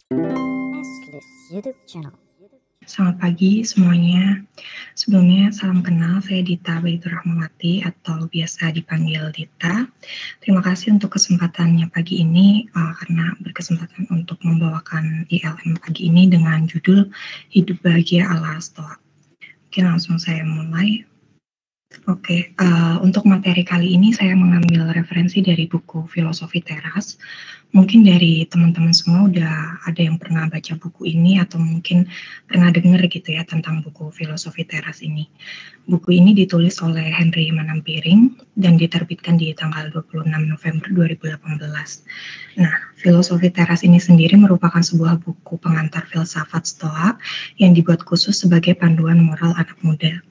Nestlist YouTube channel. Selamat pagi semuanya. Sebelumnya salam kenal, saya Dita Baitur Rahmawati atau biasa dipanggil Dita. Terima kasih untuk kesempatannya pagi ini karena berkesempatan untuk membawakan ILM pagi ini dengan judul Hidup Bahagia ala Stoa. Mungkin langsung saya mulai. Oke, untuk materi kali ini saya mengambil referensi dari buku Filosofi Teras. Mungkin dari teman-teman semua udah ada yang pernah baca buku ini atau mungkin pernah dengar gitu ya tentang buku Filosofi Teras ini. Buku ini ditulis oleh Henry Manampiring dan diterbitkan di tanggal 26 November 2018. Nah, Filosofi Teras ini sendiri merupakan sebuah buku pengantar filsafat Stoa yang dibuat khusus sebagai panduan moral anak muda.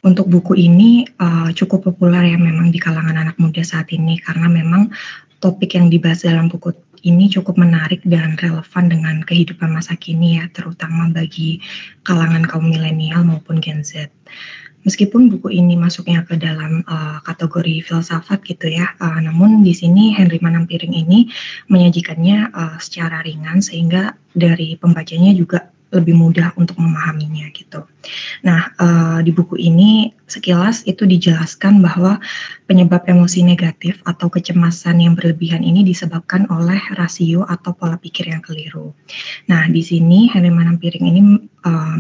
Untuk buku ini cukup populer ya memang di kalangan anak muda saat ini karena memang topik yang dibahas dalam buku ini cukup menarik dan relevan dengan kehidupan masa kini ya, terutama bagi kalangan kaum milenial maupun Gen Z. Meskipun buku ini masuknya ke dalam kategori filsafat gitu ya, namun di sini Henry Manampiring ini menyajikannya secara ringan sehingga dari pembacanya juga lebih mudah untuk memahaminya gitu. Nah, di buku ini sekilas itu dijelaskan bahwa penyebab emosi negatif atau kecemasan yang berlebihan ini disebabkan oleh rasio atau pola pikir yang keliru. Nah, di sini Henry Manampiring ini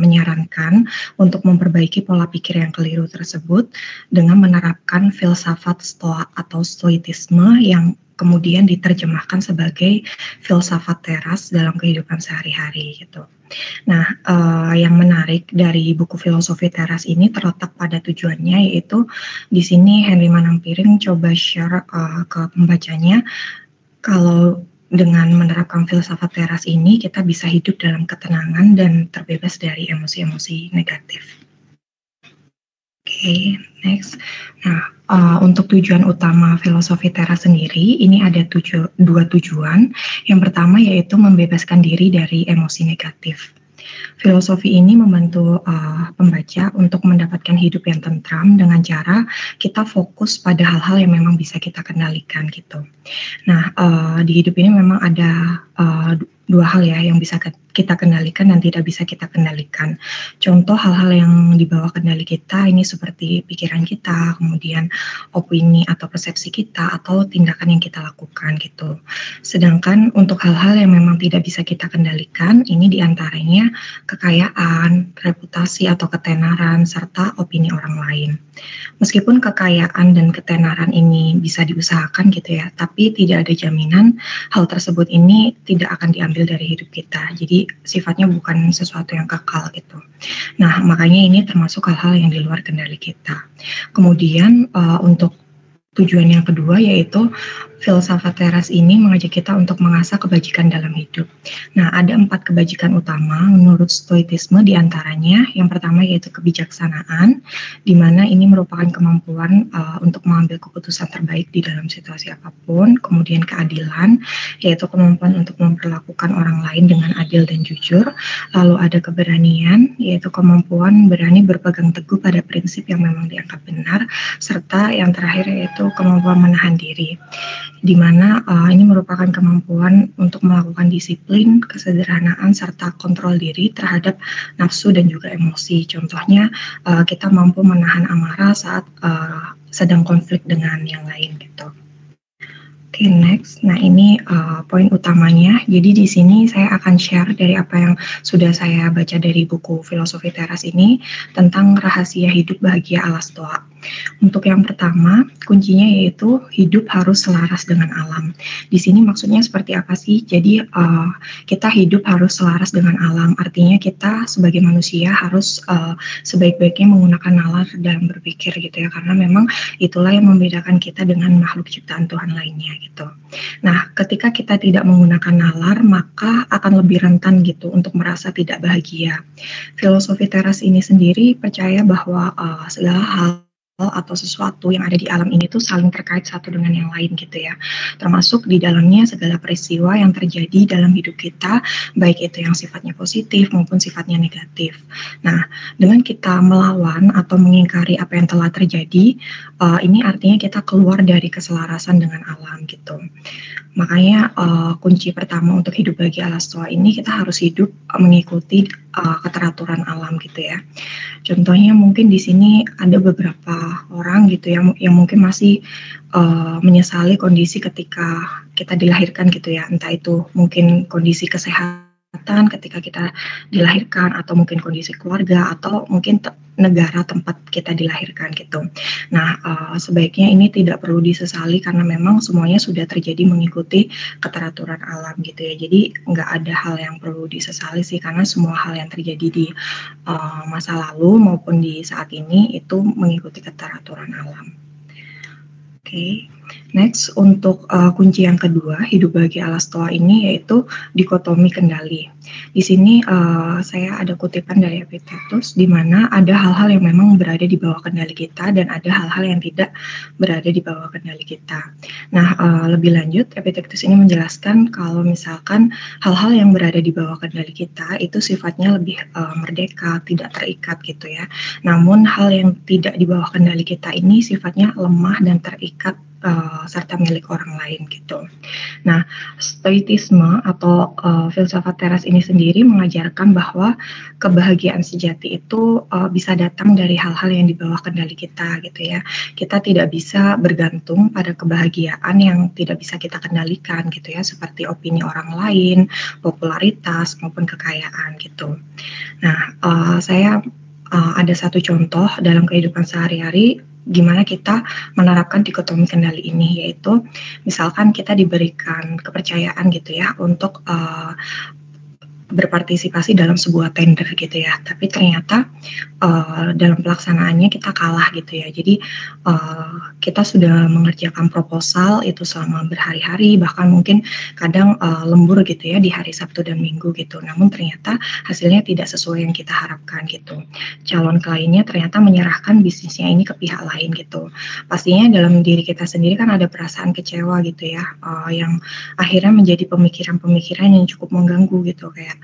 menyarankan untuk memperbaiki pola pikir yang keliru tersebut dengan menerapkan filsafat Stoa atau Stoitisme yang kemudian diterjemahkan sebagai filsafat teras dalam kehidupan sehari-hari gitu. Nah, yang menarik dari buku Filosofi Teras ini terletak pada tujuannya, yaitu di sini Henry Manampiring coba share ke pembacanya kalau dengan menerapkan filsafat teras ini kita bisa hidup dalam ketenangan dan terbebas dari emosi-emosi negatif. Oke, next. Nah, untuk tujuan utama Filosofi Teras sendiri, ini ada dua tujuan. Yang pertama yaitu membebaskan diri dari emosi negatif. Filosofi ini membantu pembaca untuk mendapatkan hidup yang tentram dengan cara kita fokus pada hal-hal yang memang bisa kita kendalikan gitu. Nah, di hidup ini memang ada dua hal ya yang bisa kita kendalikan dan tidak bisa kita kendalikan. Contoh hal-hal yang di bawah kendali kita ini seperti pikiran kita, kemudian opini atau persepsi kita, atau tindakan yang kita lakukan gitu. Sedangkan untuk hal-hal yang memang tidak bisa kita kendalikan, ini diantaranya kekayaan, reputasi atau ketenaran, serta opini orang lain. Meskipun kekayaan dan ketenaran ini bisa diusahakan gitu ya, tapi tidak ada jaminan hal tersebut ini tidak akan diambil dari hidup kita. Jadi sifatnya bukan sesuatu yang kekal gitu. Nah, makanya ini termasuk hal-hal yang di luar kendali kita. Kemudian untuk tujuan yang kedua yaitu filsafat teras ini mengajak kita untuk mengasah kebajikan dalam hidup. Nah, ada 4 kebajikan utama menurut Stoitisme diantaranya. Yang pertama yaitu kebijaksanaan, di mana ini merupakan kemampuan untuk mengambil keputusan terbaik di dalam situasi apapun. Kemudian keadilan, yaitu kemampuan untuk memperlakukan orang lain dengan adil dan jujur. Lalu ada keberanian, yaitu kemampuan berani berpegang teguh pada prinsip yang memang dianggap benar. Serta yang terakhir yaitu kemampuan menahan diri, di mana ini merupakan kemampuan untuk melakukan disiplin, kesederhanaan, serta kontrol diri terhadap nafsu dan juga emosi. Contohnya kita mampu menahan amarah saat sedang konflik dengan yang lain gitu. Oke, next. Nah, ini poin utamanya. Jadi di sini saya akan share dari apa yang sudah saya baca dari buku Filosofi Teras ini tentang rahasia hidup bahagia ala Stoa. Untuk yang pertama, kuncinya yaitu hidup harus selaras dengan alam. Di sini maksudnya seperti apa sih? Jadi kita hidup harus selaras dengan alam. Artinya kita sebagai manusia harus sebaik-baiknya menggunakan nalar dalam berpikir gitu ya. Karena memang itulah yang membedakan kita dengan makhluk ciptaan Tuhan lainnya gitu. Nah, ketika kita tidak menggunakan nalar, maka akan lebih rentan gitu untuk merasa tidak bahagia. Filosofi Teras ini sendiri percaya bahwa segala hal atau sesuatu yang ada di alam ini tuh saling terkait satu dengan yang lain gitu ya. Termasuk di dalamnya segala peristiwa yang terjadi dalam hidup kita, baik itu yang sifatnya positif maupun sifatnya negatif. Nah, dengan kita melawan atau mengingkari apa yang telah terjadi, ini artinya kita keluar dari keselarasan dengan alam gitu. Makanya kunci pertama untuk hidup bagi Alastoa ini kita harus hidup mengikuti keteraturan alam gitu ya. Contohnya mungkin di sini ada beberapa orang gitu ya yang mungkin masih menyesali kondisi ketika kita dilahirkan gitu ya, entah itu mungkin kondisi kesehatan ketika kita dilahirkan atau mungkin kondisi keluarga atau mungkin negara tempat kita dilahirkan gitu. Nah, sebaiknya ini tidak perlu disesali karena memang semuanya sudah terjadi mengikuti keteraturan alam gitu ya. Jadi nggak ada hal yang perlu disesali sih karena semua hal yang terjadi di masa lalu maupun di saat ini itu mengikuti keteraturan alam. Oke, next untuk kunci yang kedua hidup bagi Alastoa ini yaitu dikotomi kendali. Di sini saya ada kutipan dari Epictetus di mana ada hal-hal yang memang berada di bawah kendali kita dan ada hal-hal yang tidak berada di bawah kendali kita. Nah, lebih lanjut Epictetus ini menjelaskan kalau misalkan hal-hal yang berada di bawah kendali kita itu sifatnya lebih merdeka, tidak terikat gitu ya. Namun hal yang tidak di bawah kendali kita ini sifatnya lemah dan terikat serta milik orang lain gitu. Nah, stoicisme atau filsafat teras ini sendiri mengajarkan bahwa kebahagiaan sejati itu bisa datang dari hal-hal yang di bawah kendali kita gitu ya. Kita tidak bisa bergantung pada kebahagiaan yang tidak bisa kita kendalikan gitu ya, seperti opini orang lain, popularitas maupun kekayaan gitu. Nah, saya ada satu contoh dalam kehidupan sehari-hari gimana kita menerapkan dikotomi kendali ini, yaitu misalkan kita diberikan kepercayaan gitu ya untuk berpartisipasi dalam sebuah tender gitu ya, tapi ternyata dalam pelaksanaannya kita kalah gitu ya. Jadi kita sudah mengerjakan proposal itu selama berhari-hari, bahkan mungkin kadang lembur gitu ya di hari Sabtu dan Minggu gitu. Namun ternyata hasilnya tidak sesuai yang kita harapkan gitu. Calon kliennya ternyata menyerahkan bisnisnya ini ke pihak lain gitu. Pastinya dalam diri kita sendiri kan ada perasaan kecewa gitu ya, yang akhirnya menjadi pemikiran-pemikiran yang cukup mengganggu gitu, kayak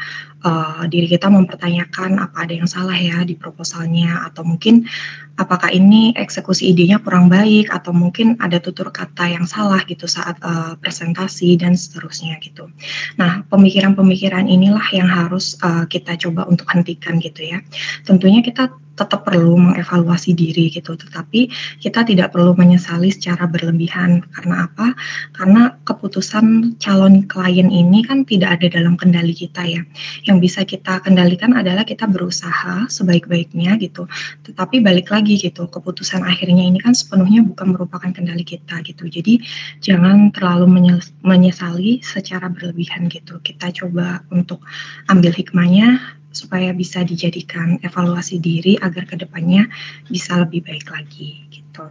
diri kita mempertanyakan apa ada yang salah ya di proposalnya, atau mungkin apakah ini eksekusi idenya kurang baik, atau mungkin ada tutur kata yang salah gitu saat presentasi dan seterusnya gitu. Nah, pemikiran-pemikiran inilah yang harus kita coba untuk hentikan gitu ya. Tentunya kita tetap perlu mengevaluasi diri gitu, tetapi kita tidak perlu menyesali secara berlebihan. Karena apa? Karena keputusan calon klien ini kan tidak ada dalam kendali kita ya. Yang bisa kita kendalikan adalah kita berusaha sebaik-baiknya gitu. Tetapi balik lagi gitu, keputusan akhirnya ini kan sepenuhnya bukan merupakan kendali kita gitu. Jadi jangan terlalu menyesali secara berlebihan gitu. Kita coba untuk ambil hikmahnya supaya bisa dijadikan evaluasi diri agar kedepannya bisa lebih baik lagi gitu.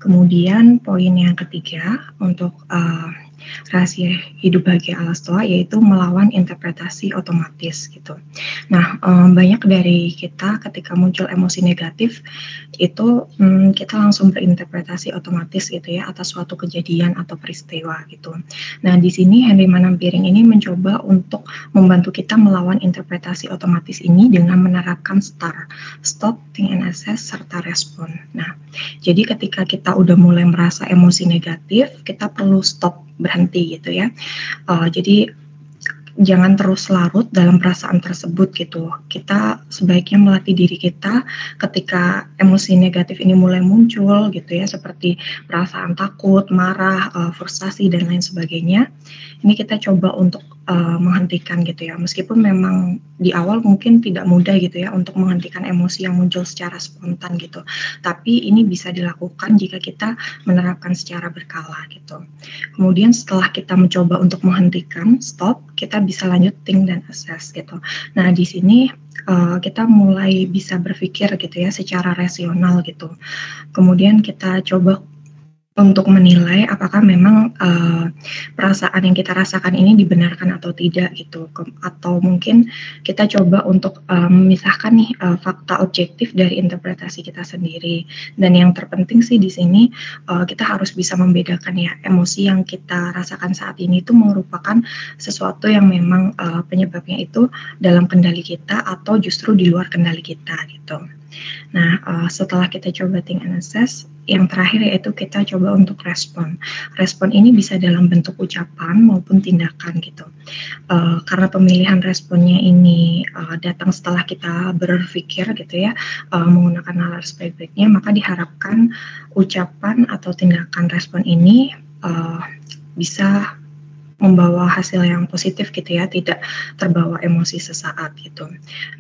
Kemudian poin yang ketiga untuk rahasia hidup bahagia Alastoa yaitu melawan interpretasi otomatis gitu. Nah, banyak dari kita ketika muncul emosi negatif itu kita langsung berinterpretasi otomatis gitu ya atas suatu kejadian atau peristiwa gitu. Nah, di sini Henry Manampiring ini mencoba untuk membantu kita melawan interpretasi otomatis ini dengan menerapkan STAR, Stop, Think and Assess, serta Respon. Nah, jadi ketika kita udah mulai merasa emosi negatif, kita perlu stop, berhenti gitu ya. Jadi jangan terus larut dalam perasaan tersebut gitu. Kita sebaiknya melatih diri kita ketika emosi negatif ini mulai muncul gitu ya, seperti perasaan takut, marah, frustasi dan lain sebagainya. Ini kita coba untuk menghentikan gitu ya. Meskipun memang di awal mungkin tidak mudah gitu ya untuk menghentikan emosi yang muncul secara spontan gitu. Tapi ini bisa dilakukan jika kita menerapkan secara berkala gitu. Kemudian setelah kita mencoba untuk menghentikan, stop, kita bisa lanjut think dan assess gitu. Nah, di sini kita mulai bisa berpikir gitu ya secara rasional gitu. Kemudian kita coba untuk menilai apakah memang, perasaan yang kita rasakan ini dibenarkan atau tidak gitu, atau mungkin kita coba untuk, memisahkan nih, fakta objektif dari interpretasi kita sendiri. Dan yang terpenting sih di sini, kita harus bisa membedakan ya, emosi yang kita rasakan saat ini itu merupakan sesuatu yang memang, penyebabnya itu dalam kendali kita atau justru di luar kendali kita gitu. Nah, setelah kita coba think and assess, yang terakhir yaitu kita coba untuk respon. Respon ini bisa dalam bentuk ucapan maupun tindakan gitu. Karena pemilihan responnya ini, datang setelah kita berpikir gitu ya, menggunakan nalar sebaik-baiknya, maka diharapkan ucapan atau tindakan respon ini, bisa membawa hasil yang positif gitu ya, tidak terbawa emosi sesaat gitu.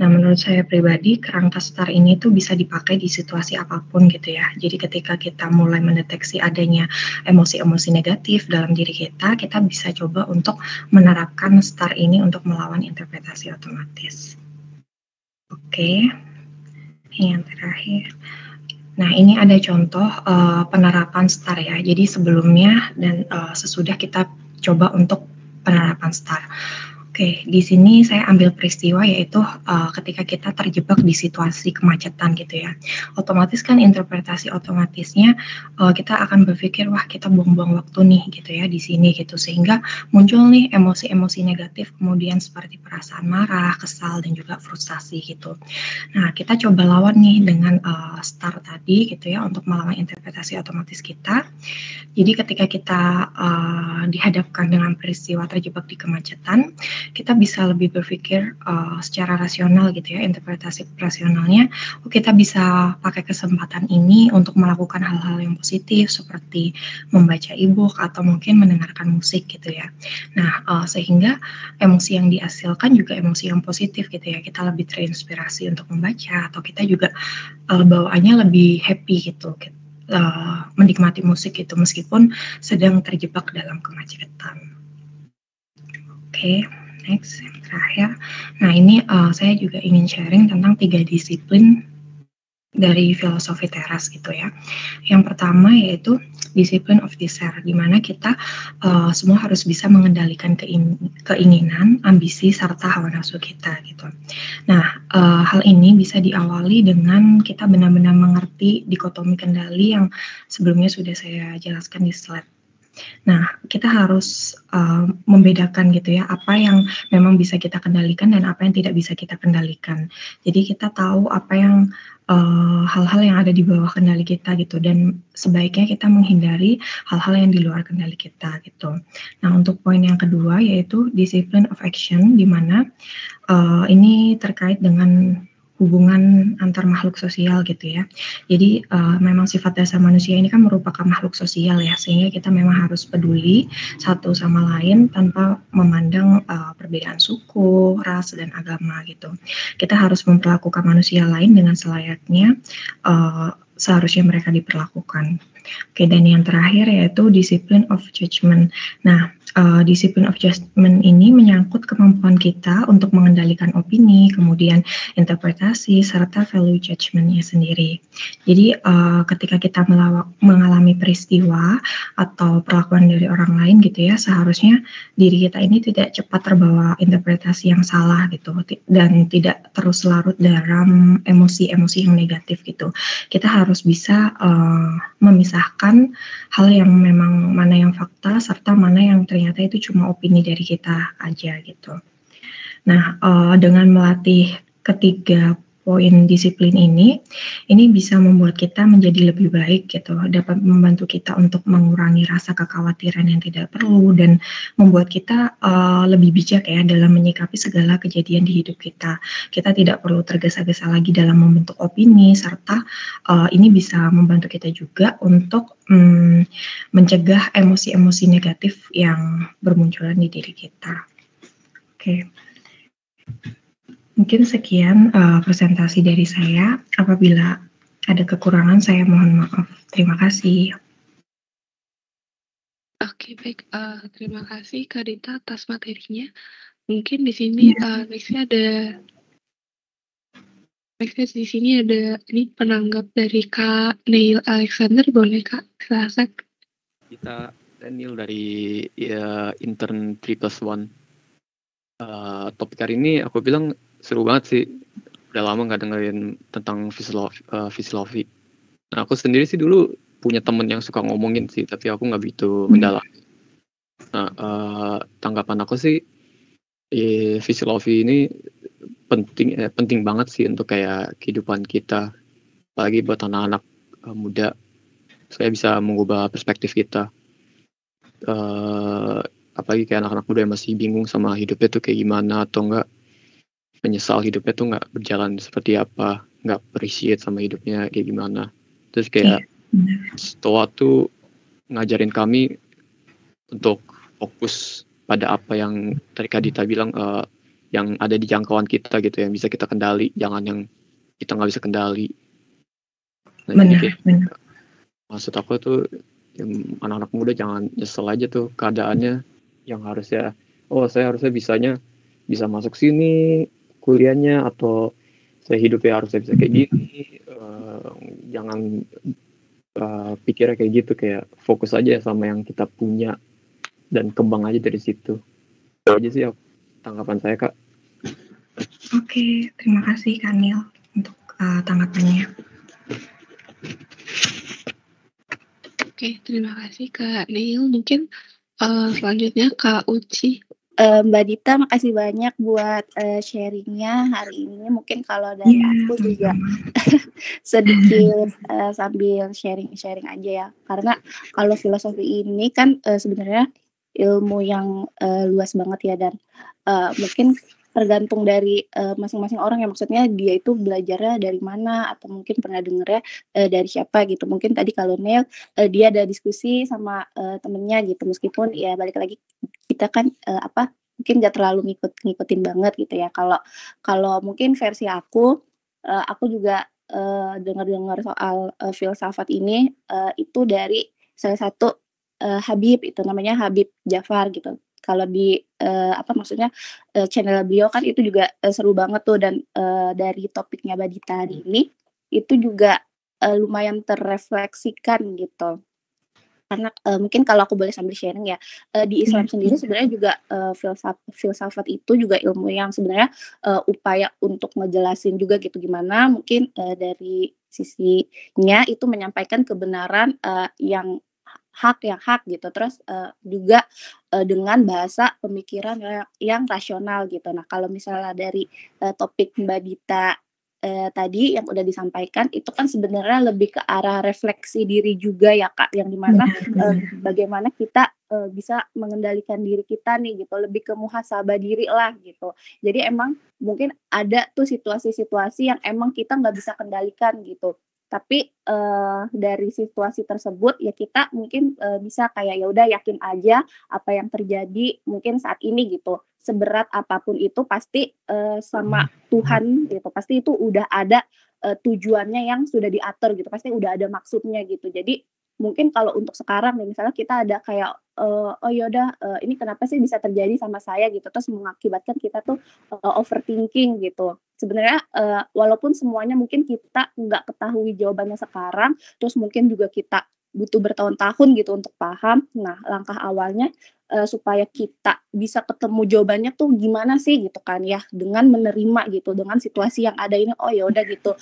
Nah, menurut saya pribadi kerangka STAR ini tuh bisa dipakai di situasi apapun gitu ya. Jadi ketika kita mulai mendeteksi adanya emosi-emosi negatif dalam diri kita bisa coba untuk menerapkan STAR ini untuk melawan interpretasi otomatis. Oke, yang terakhir. Nah, ini ada contoh, penerapan STAR ya. Jadi sebelumnya dan, sesudah kita coba untuk penerapan STAR. Oke, di sini saya ambil peristiwa yaitu, ketika kita terjebak di situasi kemacetan gitu ya. Otomatis kan interpretasi otomatisnya, kita akan berpikir, "Wah, kita buang-buang waktu nih," gitu ya, di sini gitu. Sehingga muncul nih emosi-emosi negatif kemudian seperti perasaan marah, kesal, dan juga frustasi gitu. Nah, kita coba lawan nih dengan, STAR tadi gitu ya, untuk melawan interpretasi otomatis kita. Jadi ketika kita, dihadapkan dengan peristiwa terjebak di kemacetan, kita bisa lebih berpikir, secara rasional gitu ya, interpretasi rasionalnya, oh kita bisa pakai kesempatan ini untuk melakukan hal-hal yang positif seperti membaca e-book atau mungkin mendengarkan musik gitu ya. Nah, sehingga emosi yang dihasilkan juga emosi yang positif gitu ya, kita lebih terinspirasi untuk membaca atau kita juga, bawaannya lebih happy gitu, menikmati musik gitu meskipun sedang terjebak dalam kemacetan. Oke, next yang terakhir. Nah ini, saya juga ingin sharing tentang 3 disiplin dari filosofi teras gitu ya. Yang pertama yaitu disiplin of desire, di mana kita, semua harus bisa mengendalikan keinginan, ambisi, serta hawa nafsu kita gitu. Nah, hal ini bisa diawali dengan kita benar-benar mengerti dikotomi kendali yang sebelumnya sudah saya jelaskan di slide. Nah, kita harus, membedakan gitu ya, apa yang memang bisa kita kendalikan dan apa yang tidak bisa kita kendalikan. Jadi kita tahu apa yang, hal-hal yang ada di bawah kendali kita gitu dan sebaiknya kita menghindari hal-hal yang di luar kendali kita gitu. Nah, untuk poin yang kedua yaitu discipline of action, di mana, ini terkait dengan hubungan antar makhluk sosial gitu ya. Jadi, memang sifat dasar manusia ini kan merupakan makhluk sosial ya, sehingga kita memang harus peduli satu sama lain tanpa memandang, perbedaan suku, ras, dan agama gitu. Kita harus memperlakukan manusia lain dengan selayaknya, seharusnya mereka diperlakukan. Oke, dan yang terakhir yaitu discipline of judgment. Nah, discipline of judgment ini menyangkut kemampuan kita untuk mengendalikan opini, kemudian interpretasi, serta value judgment-nya sendiri. Jadi, ketika kita mengalami peristiwa atau perlakuan dari orang lain gitu ya, seharusnya diri kita ini tidak cepat terbawa interpretasi yang salah gitu, dan tidak terus larut dalam emosi-emosi yang negatif gitu. Kita harus bisa, memisahkan hal yang memang mana yang fakta, serta mana yang ternyata itu cuma opini dari kita aja gitu. Nah, dengan melatih ketiga poin disiplin ini bisa membuat kita menjadi lebih baik gitu, dapat membantu kita untuk mengurangi rasa kekhawatiran yang tidak perlu dan membuat kita, lebih bijak ya dalam menyikapi segala kejadian di hidup kita. Kita tidak perlu tergesa-gesa lagi dalam membentuk opini serta, ini bisa membantu kita juga untuk, mencegah emosi-emosi negatif yang bermunculan di diri kita. Oke. Mungkin sekian, presentasi dari saya. Apabila ada kekurangan saya mohon maaf. Terima kasih. Oke, baik, terima kasih Kak Dita atas materinya. Mungkin di sini, Iya. nextnya di sini ada ini penanggap dari Kak Neil Alexander, boleh Kak? Silakan. Kita Daniel dari intern 3+1. Topik hari ini aku bilang seru banget sih. Udah lama nggak dengerin tentang filosofi. Nah, aku sendiri sih dulu punya temen yang suka ngomongin sih, tapi aku nggak begitu mendalam. Nah, tanggapan aku sih, filosofi ini penting banget sih untuk kayak kehidupan kita, apalagi buat anak-anak muda. Saya bisa mengubah perspektif kita. Apalagi kayak anak-anak muda yang masih bingung sama hidupnya tuh kayak gimana, atau enggak menyesal hidupnya tuh nggak berjalan seperti apa, nggak appreciate sama hidupnya kayak gimana. Terus kayak Stoa tuh ngajarin kami untuk fokus pada apa yang tadi Kak Dita bilang, yang ada di jangkauan kita gitu, yang bisa kita kendali, jangan yang kita nggak bisa kendali. Nah, jadi kayak maksud aku tuh anak-anak muda jangan nyesel aja tuh keadaannya, yang harusnya saya harusnya bisa masuk sini kuliahnya, atau saya hidupnya harusnya bisa kayak gini. Jangan pikirnya kayak gitu, kayak fokus aja sama yang kita punya dan kembang aja dari situ. Itu aja sih tanggapan saya, Kak. Oke, terima kasih Kak Neil untuk tanggapannya. Oke, terima kasih Kak Neil. Mungkin selanjutnya Kak Uci. Mbak Dita, makasih banyak buat sharingnya hari ini. Mungkin kalau dari aku juga sedikit sambil sharing aja ya. Karena kalau filosofi ini kan sebenarnya ilmu yang luas banget ya, dan mungkin tergantung dari masing-masing orang ya, maksudnya dia itu belajarnya dari mana, atau mungkin pernah dengernya dari siapa gitu. Mungkin tadi kalau Neil dia ada diskusi sama temennya gitu, meskipun ya balik lagi kita kan mungkin gak terlalu ngikutin banget gitu ya. Kalau mungkin versi aku juga dengar soal filsafat ini itu dari salah satu Habib, itu namanya Habib Jafar gitu. Kalau di channel beliau kan itu juga seru banget tuh, dan dari topiknya Badita hari ini itu juga lumayan terrefleksikan gitu. Karena mungkin kalau aku boleh sambil sharing ya, di Islam sendiri sebenarnya juga filsafat itu juga ilmu yang sebenarnya upaya untuk ngejelasin juga gitu gimana mungkin dari sisinya itu menyampaikan kebenaran yang hak gitu, terus juga dengan bahasa pemikiran yang rasional gitu. Nah, kalau misalnya dari topik Mbak Dita tadi yang udah disampaikan itu kan sebenarnya lebih ke arah refleksi diri juga ya Kak, yang dimana bagaimana kita bisa mengendalikan diri kita nih gitu, lebih ke muhasabah diri lah gitu. Jadi emang mungkin ada tuh situasi-situasi yang emang kita nggak bisa kendalikan gitu, tapi dari situasi tersebut ya kita mungkin bisa kayak ya udah yakin aja apa yang terjadi mungkin saat ini gitu, seberat apapun itu pasti sama Tuhan gitu, pasti itu udah ada tujuannya yang sudah diatur gitu, pasti udah ada maksudnya gitu. Jadi mungkin kalau untuk sekarang nih misalnya kita ada kayak oh yaudah ini kenapa sih bisa terjadi sama saya gitu, terus mengakibatkan kita tuh overthinking gitu. Sebenarnya walaupun semuanya mungkin kita nggak ketahui jawabannya sekarang, terus mungkin juga kita butuh bertahun-tahun gitu untuk paham. Nah, langkah awalnya supaya kita bisa ketemu jawabannya tuh gimana sih gitu kan ya, dengan menerima gitu dengan situasi yang ada ini. Oh ya udah gitu,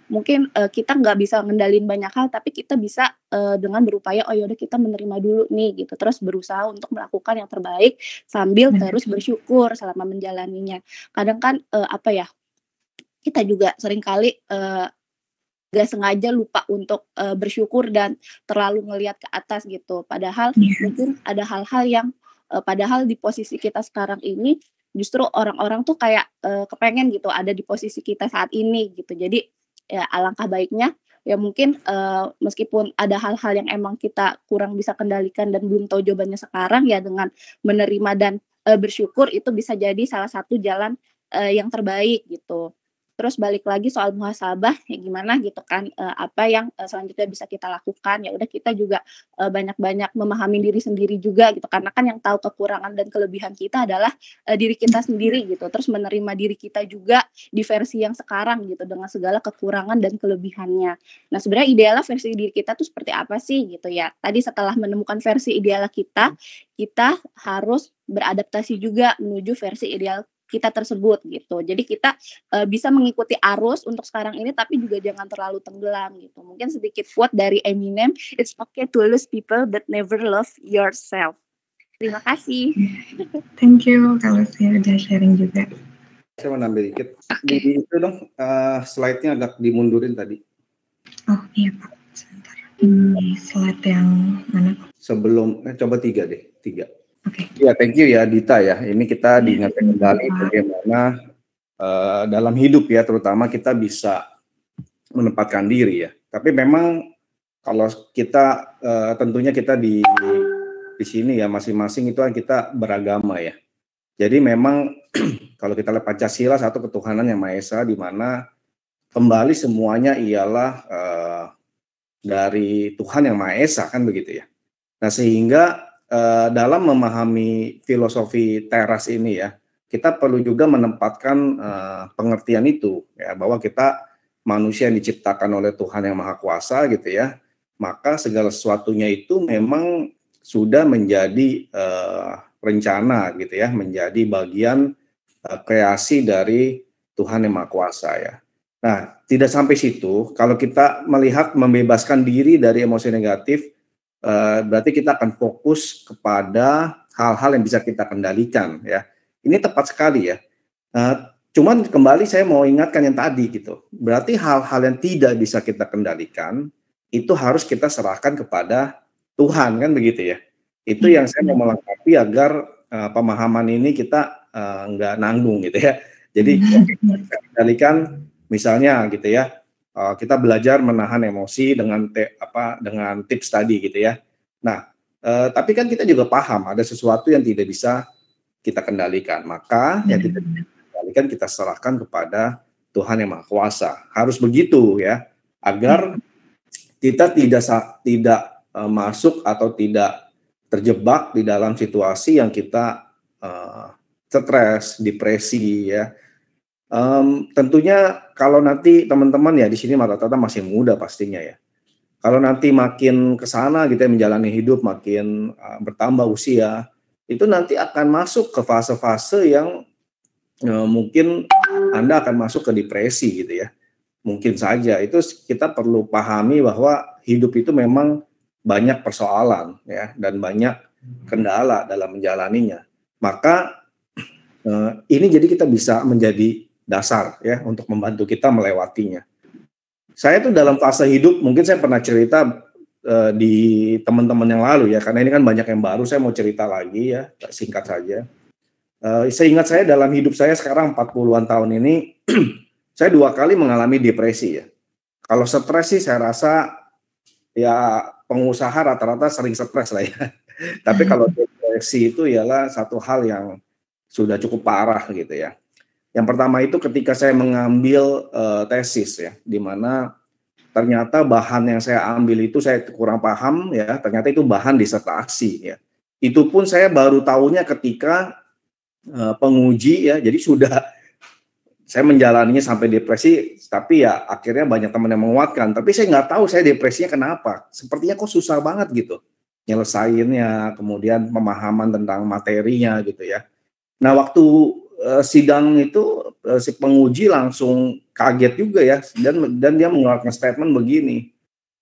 mungkin kita nggak bisa ngendalin banyak hal, tapi kita bisa dengan berupaya oh ya udah kita menerima dulu nih gitu, terus berusaha untuk melakukan yang terbaik sambil terus bersyukur selama menjalaninya. Kadang kan kita juga seringkali gak sengaja lupa untuk bersyukur dan terlalu ngelihat ke atas gitu. Padahal mungkin ada hal-hal yang padahal di posisi kita sekarang ini justru orang-orang tuh kayak kepengen gitu ada di posisi kita saat ini gitu. Jadi ya alangkah baiknya ya mungkin meskipun ada hal-hal yang emang kita kurang bisa kendalikan dan belum tahu jawabannya sekarang, ya dengan menerima dan bersyukur itu bisa jadi salah satu jalan yang terbaik gitu. Terus balik lagi soal muhasabah, ya gimana gitu kan, apa yang selanjutnya bisa kita lakukan. Ya udah kita juga banyak-banyak memahami diri sendiri juga gitu, karena kan yang tahu kekurangan dan kelebihan kita adalah diri kita sendiri gitu. Terus menerima diri kita juga di versi yang sekarang gitu, dengan segala kekurangan dan kelebihannya. Nah sebenarnya idealnya versi diri kita tuh seperti apa sih gitu ya. Tadi setelah menemukan versi ideal kita harus beradaptasi juga menuju versi ideal kita tersebut gitu. Jadi kita bisa mengikuti arus untuk sekarang ini, tapi juga jangan terlalu tenggelam gitu. Mungkin sedikit quote dari Eminem, "It's okay to lose people but never love yourself." Terima kasih. Thank you kalau saya udah sharing juga. Saya mau nambah dikit. Di itu dong, slide-nya agak dimundurin tadi. Oh iya Pak, sebentar. Ini slide yang mana? Sebelum, coba 3 deh, 3. Oke. Ya, thank you ya Dita ya. Ini kita diingatkan kembali bagaimana dalam hidup ya, terutama kita bisa menempatkan diri ya. Tapi memang kalau kita tentunya kita di sini ya masing-masing itu kan kita beragama ya. Jadi memang kalau kita lihat Pancasila, satu ketuhanan yang Maha Esa, di mana kembali semuanya ialah dari Tuhan yang Maha Esa, kan begitu ya. Nah sehingga dalam memahami filosofi teras ini ya, kita perlu juga menempatkan pengertian itu ya, bahwa kita manusia yang diciptakan oleh Tuhan yang Maha Kuasa gitu ya, maka segala sesuatunya itu memang sudah menjadi rencana gitu ya, menjadi bagian kreasi dari Tuhan yang Maha Kuasa ya. Nah, tidak sampai situ, kalau kita melihat membebaskan diri dari emosi negatif, berarti kita akan fokus kepada hal-hal yang bisa kita kendalikan ya. Ini tepat sekali ya. Cuman kembali saya mau ingatkan yang tadi gitu. Berarti hal-hal yang tidak bisa kita kendalikan itu harus kita serahkan kepada Tuhan, kan begitu ya. Itu yang saya mau melengkapi agar pemahaman ini kita nggak nanggung gitu ya. Jadi kita kendalikan misalnya gitu ya. Kita belajar menahan emosi dengan dengan tips tadi gitu ya. Nah, tapi kan kita juga paham ada sesuatu yang tidak bisa kita kendalikan. Maka yang tidak bisa kita kendalikan kita serahkan kepada Tuhan yang Maha Kuasa. Harus begitu ya, agar kita tidak masuk atau tidak terjebak di dalam situasi yang kita stres, depresi ya. Tentunya kalau nanti teman-teman ya di sini rata-rata masih muda pastinya ya. Kalau nanti makin ke sana gitu ya, menjalani hidup makin bertambah usia, itu nanti akan masuk ke fase-fase yang mungkin Anda akan masuk ke depresi gitu ya. Mungkin saja itu kita perlu pahami bahwa hidup itu memang banyak persoalan ya, dan banyak kendala dalam menjalaninya. Maka ini jadi kita bisa menjadi dasar ya untuk membantu kita melewatinya. Saya tuh dalam fase hidup, mungkin saya pernah cerita di teman-teman yang lalu ya, karena ini kan banyak yang baru, saya mau cerita lagi ya, singkat saja. Seingat saya dalam hidup saya sekarang 40-an tahun ini, saya 2 kali mengalami depresi ya. Kalau stres sih saya rasa ya pengusaha rata-rata sering stres lah ya. Tapi kalau depresi itu ialah satu hal yang sudah cukup parah gitu ya. Yang pertama itu ketika saya mengambil tesis ya, di mana ternyata bahan yang saya ambil itu saya kurang paham ya, ternyata itu bahan disertasi ya. Itu pun saya baru tahunya ketika penguji ya, jadi sudah saya menjalaninya sampai depresi, tapi ya akhirnya banyak teman yang menguatkan, tapi saya nggak tahu saya depresinya kenapa, sepertinya kok susah banget gitu nyelesainnya, kemudian pemahaman tentang materinya gitu ya. Nah waktu sidang itu si penguji langsung kaget juga ya, dan dia mengeluarkan statement begini,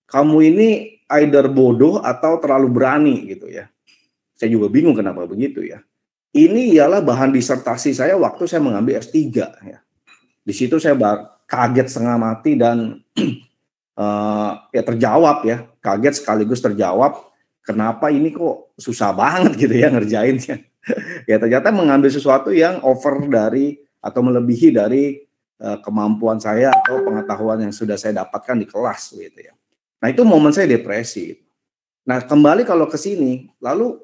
kamu ini either bodoh atau terlalu berani gitu ya. Saya juga bingung kenapa begitu ya. Ini ialah bahan disertasi saya waktu saya mengambil S3 ya. Di situ saya kaget setengah mati dan ya terjawab ya, kaget sekaligus terjawab kenapa ini kok susah banget gitu ya ngerjainnya. Ya ternyata mengambil sesuatu yang over dari atau melebihi dari kemampuan saya atau pengetahuan yang sudah saya dapatkan di kelas gitu ya. Nah itu momen saya depresi. Nah kembali kalau ke sini, lalu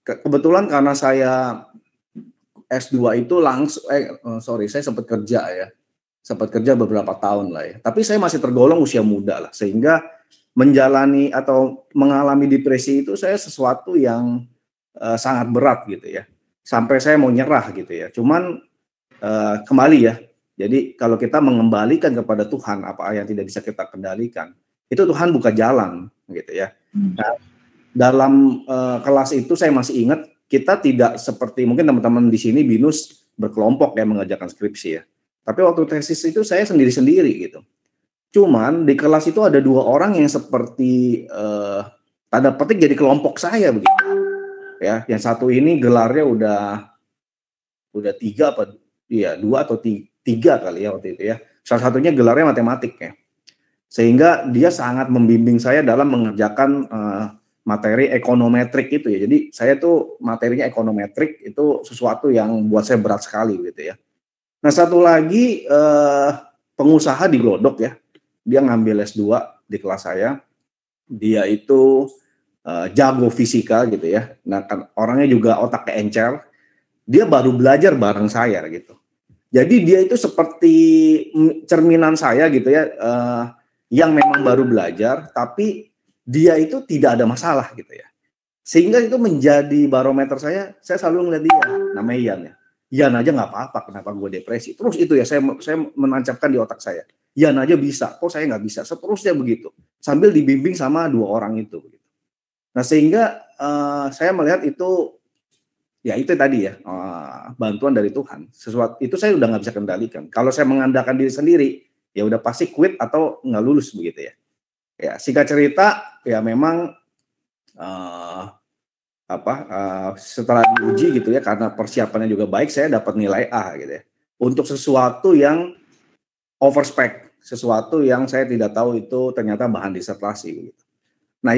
kebetulan karena saya S2 itu langsung saya sempat kerja ya. Sempat kerja beberapa tahun lah ya. Tapi saya masih tergolong usia muda lah, sehingga menjalani atau mengalami depresi itu saya sesuatu yang sangat berat gitu ya. Sampai saya mau nyerah gitu ya. Cuman kembali ya. Jadi kalau kita mengembalikan kepada Tuhan apa yang tidak bisa kita kendalikan, itu Tuhan buka jalan gitu ya. Nah, dalam kelas itu saya masih ingat, kita tidak seperti mungkin teman-teman di sini BINUS berkelompok ya mengerjakan skripsi ya. Tapi waktu tesis itu saya sendiri-sendiri gitu. Cuman di kelas itu ada 2 orang yang seperti tanda petik jadi kelompok saya begitu. Ya, yang satu ini gelarnya udah 3 apa? Iya, 2 atau 3 kali ya waktu itu ya. Salah satunya gelarnya matematik ya. Sehingga dia sangat membimbing saya dalam mengerjakan materi ekonometrik itu ya. Jadi saya tuh materinya ekonometrik itu sesuatu yang buat saya berat sekali gitu ya. Nah, satu lagi pengusaha di Glodok ya. Dia ngambil S2 di kelas saya. Dia itu jago fisika gitu ya. Nah, kan orangnya juga otaknya encer. Dia baru belajar bareng saya gitu. Jadi dia itu seperti cerminan saya gitu ya, yang memang baru belajar, tapi dia itu tidak ada masalah gitu ya. Sehingga itu menjadi barometer saya selalu ngeliat dia, namanya Ian ya. Ian aja nggak apa-apa, kenapa gue depresi? Terus itu ya, saya menancapkan di otak saya. Ian aja bisa, kok saya nggak bisa? Seterusnya begitu. Sambil dibimbing sama 2 orang itu. Nah, sehingga saya melihat itu, ya itu tadi ya, bantuan dari Tuhan. Sesuatu itu saya udah nggak bisa kendalikan. Kalau saya mengandalkan diri sendiri, ya udah pasti quit atau nggak lulus begitu ya. Ya, singkat cerita, ya memang setelah diuji gitu ya, karena persiapannya juga baik, saya dapat nilai A gitu ya. Untuk sesuatu yang overspec, sesuatu yang saya tidak tahu itu ternyata bahan disertasi gitu. Nah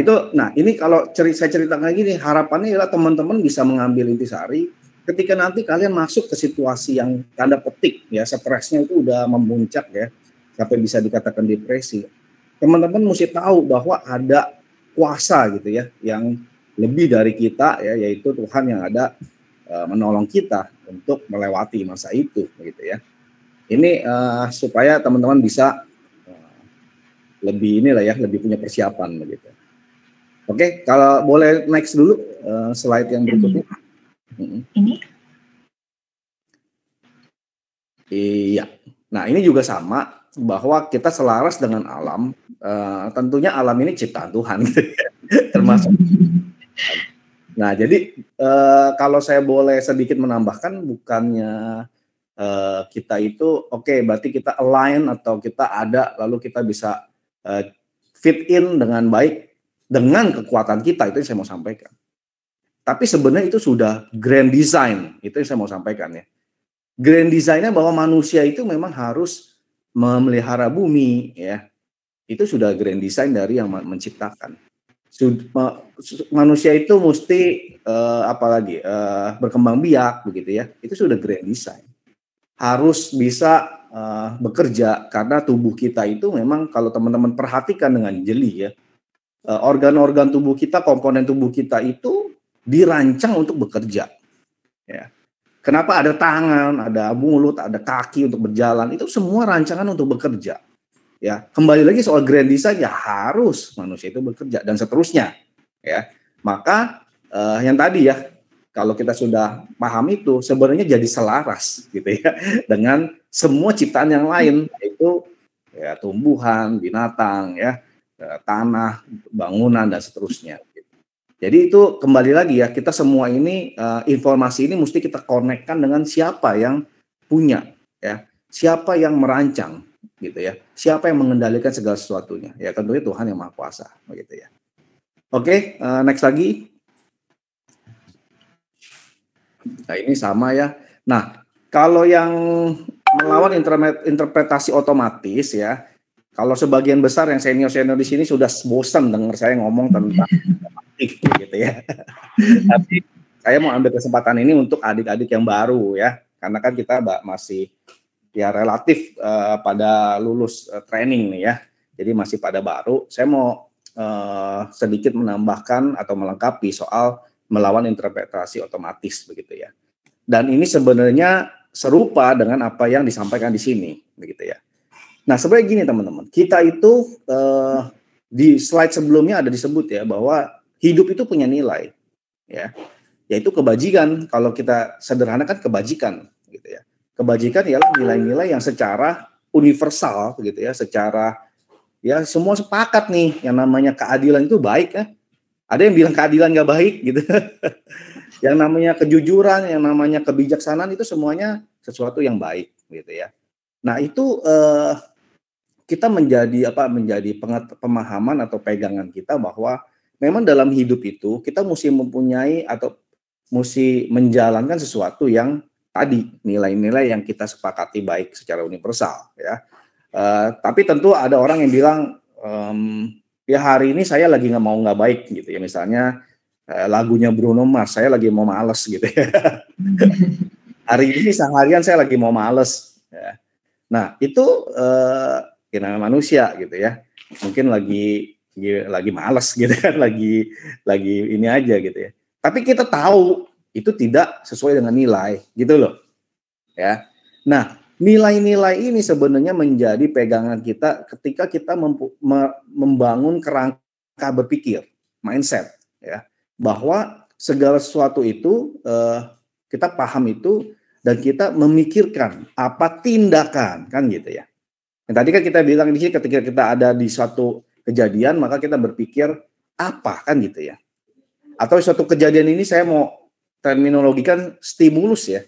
ini kalau saya ceritakan gini, harapannya adalah teman-teman bisa mengambil intisari ketika nanti kalian masuk ke situasi yang tanda petik ya, stresnya itu udah memuncak ya, sampai bisa dikatakan depresi. Teman-teman mesti tahu bahwa ada kuasa gitu ya, yang lebih dari kita ya, yaitu Tuhan yang ada menolong kita untuk melewati masa itu gitu ya. Ini supaya teman-teman bisa lebih lebih punya persiapan begitu. Oke, kalau boleh next dulu slide yang berikutnya. Ini? Iya. Nah, ini juga sama, bahwa kita selaras dengan alam. Tentunya alam ini ciptaan Tuhan termasuk. Nah, jadi kalau saya boleh sedikit menambahkan, bukannya kita itu berarti kita align atau kita ada lalu kita bisa fit in dengan baik dengan kekuatan kita, itu yang saya mau sampaikan. Tapi sebenarnya itu sudah grand design, itu yang saya mau sampaikan ya. Grand design-nya bahwa manusia itu memang harus memelihara bumi ya. Itu sudah grand design dari yang menciptakan. Manusia itu mesti berkembang biak begitu ya. Itu sudah grand design. Harus bisa bekerja, karena tubuh kita itu memang kalau teman-teman perhatikan dengan jeli ya, organ-organ tubuh kita, komponen tubuh kita itu dirancang untuk bekerja. Ya. Kenapa ada tangan, ada mulut, ada kaki untuk berjalan? Itu semua rancangan untuk bekerja. Ya, kembali lagi soal grand design, ya harus manusia itu bekerja dan seterusnya. Ya, maka yang tadi ya, kalau kita sudah paham itu, sebenarnya jadi selaras gitu ya dengan semua ciptaan yang lain, yaitu ya tumbuhan, binatang, ya tanah, bangunan dan seterusnya. Jadi itu kembali lagi ya, kita semua ini informasi ini mesti kita konekkan dengan siapa yang punya ya, siapa yang merancang gitu ya, siapa yang mengendalikan segala sesuatunya. Ya tentunya Tuhan yang Maha Kuasa begitu ya. Oke, next lagi. Nah, ini sama ya. Nah, kalau yang melawan interpretasi otomatis ya, kalau sebagian besar yang senior-senior di sini sudah bosan dengar saya ngomong tentang otomatis gitu ya. Tapi saya mau ambil kesempatan ini untuk adik-adik yang baru ya, karena kan kita masih ya relatif pada lulus training nih ya, jadi masih pada baru. Saya mau sedikit menambahkan atau melengkapi soal melawan interpretasi otomatis begitu ya. Dan ini sebenarnya serupa dengan apa yang disampaikan di sini, begitu ya. Nah, sebenarnya gini teman-teman, kita itu di slide sebelumnya ada disebut ya bahwa hidup itu punya nilai, ya, yaitu kebajikan. Kalau kita sederhanakan kebajikan, gitu ya. Kebajikan ialah nilai-nilai yang secara universal, gitu ya, secara ya semua sepakat nih, yang namanya keadilan itu baik ya. Ada yang bilang keadilan nggak baik, gitu. Yang namanya kejujuran, yang namanya kebijaksanaan itu semuanya sesuatu yang baik, gitu ya. Nah itu kita menjadi pemahaman atau pegangan kita bahwa memang dalam hidup itu kita mesti mempunyai atau mesti menjalankan sesuatu yang tadi nilai-nilai yang kita sepakati baik secara universal, ya. Tapi tentu ada orang yang bilang ya hari ini saya lagi nggak baik, gitu ya. Misalnya lagunya Bruno Mars, saya lagi mau males, gitu ya. Hari ini seharian saya lagi mau males. Ya. Nah itu namanya manusia, gitu ya. Mungkin lagi males, gitu kan, lagi ini aja, gitu ya. Tapi kita tahu itu tidak sesuai dengan nilai, gitu loh. Ya. Nah nilai-nilai ini sebenarnya menjadi pegangan kita ketika kita membangun kerangka berpikir, mindset, ya. Bahwa segala sesuatu itu kita paham itu dan kita memikirkan apa tindakan, kan gitu ya. Yang tadi kan kita bilang di sini ketika kita ada di suatu kejadian maka kita berpikir apa, kan gitu ya. Atau suatu kejadian ini saya mau terminologikan stimulus ya.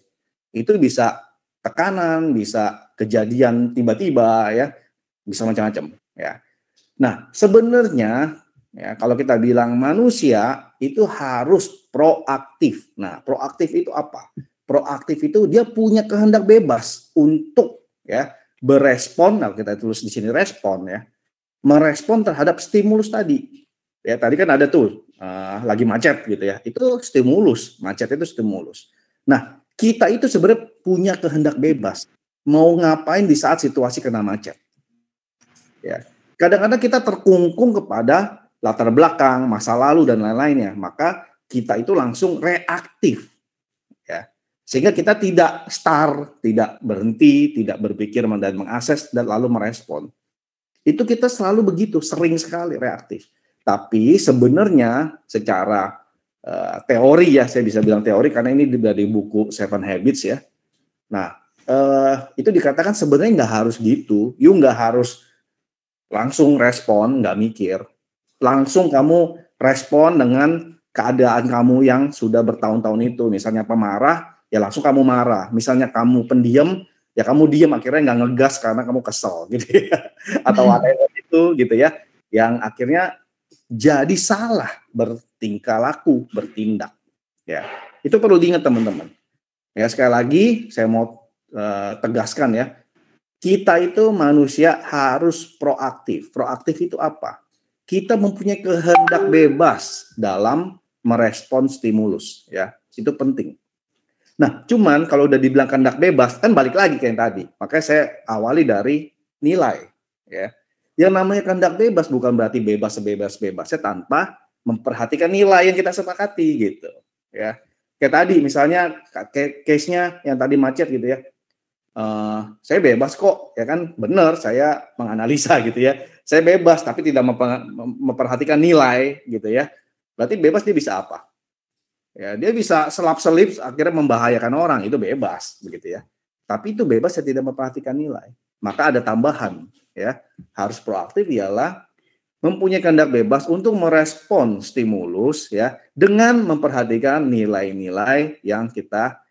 Itu bisa tekanan, bisa kejadian tiba-tiba ya, bisa macam-macam ya. Nah, sebenarnya ya, kalau kita bilang manusia itu harus proaktif. Nah, proaktif itu apa? Proaktif itu dia punya kehendak bebas untuk ya berespon. Nah, kita tulis di sini respon ya, merespon terhadap stimulus tadi. Ya, tadi kan ada tuh lagi macet gitu ya. Itu stimulus, macet itu stimulus. Nah, kita itu sebenarnya punya kehendak bebas mau ngapain di saat situasi kena macet. Ya, kadang-kadang kita terkungkung kepada latar belakang, masa lalu dan lain-lainnya, maka kita itu langsung reaktif, ya, sehingga kita tidak tidak berhenti, tidak berpikir dan mengakses dan lalu merespon. Itu kita selalu begitu, sering sekali reaktif. Tapi sebenarnya secara teori ya, saya bisa bilang teori karena ini dari buku Seven Habits ya. Nah, itu dikatakan sebenarnya nggak harus gitu, you nggak harus langsung respon, nggak mikir. Langsung kamu respon dengan keadaan kamu yang sudah bertahun-tahun itu. Misalnya pemarah, ya langsung kamu marah. Misalnya kamu pendiam, ya kamu diam, akhirnya nggak ngegas karena kamu kesel, gitu ya. Atau whatever itu, gitu ya. Yang akhirnya jadi salah bertingkah laku, bertindak. Ya, itu perlu diingat teman-teman. Ya, sekali lagi saya mau tegaskan ya, kita itu manusia harus proaktif. Proaktif itu apa? Kita mempunyai kehendak bebas dalam merespon stimulus, ya, itu penting. Nah, cuman kalau udah dibilang kehendak bebas, kan balik lagi ke yang tadi. Makanya saya awali dari nilai, ya. Yang namanya kehendak bebas bukan berarti bebas sebebas-bebasnya tanpa memperhatikan nilai yang kita sepakati, gitu, ya. Kayak tadi misalnya case-nya yang tadi macet gitu ya. Saya bebas kok, ya kan, benar, saya menganalisa gitu ya, saya bebas tapi tidak memperhatikan nilai gitu ya, berarti bebas dia bisa apa? Ya, dia bisa selap-selip akhirnya membahayakan orang, itu bebas begitu ya, tapi itu bebas saya tidak memperhatikan nilai. Maka ada tambahan ya, harus proaktif ialah mempunyai kehendak bebas untuk merespon stimulus ya dengan memperhatikan nilai-nilai yang kita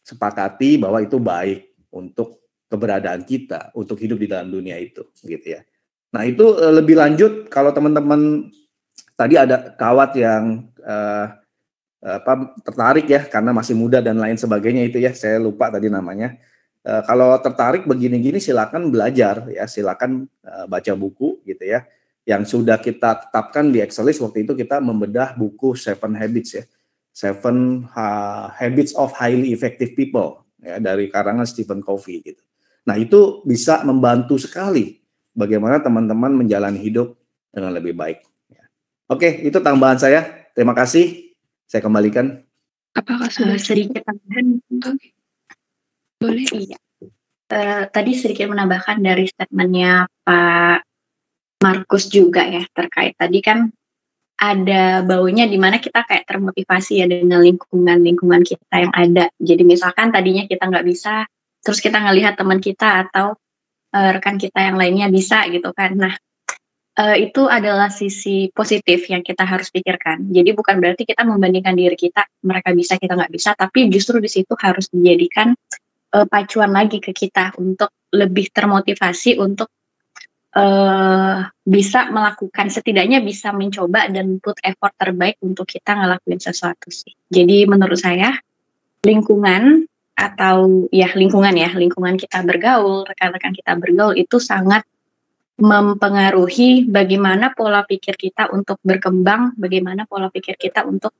sepakati bahwa itu baik untuk keberadaan kita, untuk hidup di dalam dunia itu, gitu ya. Nah itu lebih lanjut kalau teman-teman tadi ada kawat yang tertarik ya karena masih muda dan lain sebagainya itu ya, saya lupa tadi namanya. Kalau tertarik begini-gini silakan belajar ya, silakan baca buku gitu ya. Yang sudah kita tetapkan di Excelis waktu itu kita membedah buku Seven Habits ya, Seven Habits of Highly Effective People. Ya, dari karangan Stephen Covey gitu. Nah itu bisa membantu sekali bagaimana teman-teman menjalani hidup dengan lebih baik. Oke, itu tambahan saya. Terima kasih. Saya kembalikan. Apakah sudah sedikit tambahan? Boleh? Iya. Tadi sedikit menambahkan dari statementnya Pak Markus juga ya, terkait tadi kan ada baunya di mana kita kayak termotivasi ya dengan lingkungan kita yang ada. Jadi misalkan tadinya kita nggak bisa, terus kita ngelihat teman kita atau rekan kita yang lainnya bisa gitu kan. Nah, itu adalah sisi positif yang kita harus pikirkan. Jadi bukan berarti kita membandingkan diri kita, mereka bisa, kita nggak bisa, tapi justru di situ harus dijadikan pacuan lagi ke kita untuk lebih termotivasi untuk bisa melakukan, setidaknya bisa mencoba dan put effort terbaik untuk kita ngelakuin sesuatu sih. Jadi menurut saya lingkungan atau ya lingkungan kita bergaul, rekan-rekan kita bergaul itu sangat mempengaruhi bagaimana pola pikir kita untuk berkembang, bagaimana pola pikir kita untuk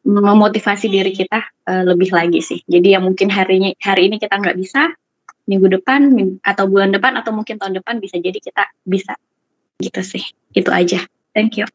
memotivasi diri kita lebih lagi sih. Jadi yang mungkin hari ini kita nggak bisa, minggu depan atau bulan depan atau mungkin tahun depan bisa jadi kita bisa gitu sih. Itu aja. Thank you.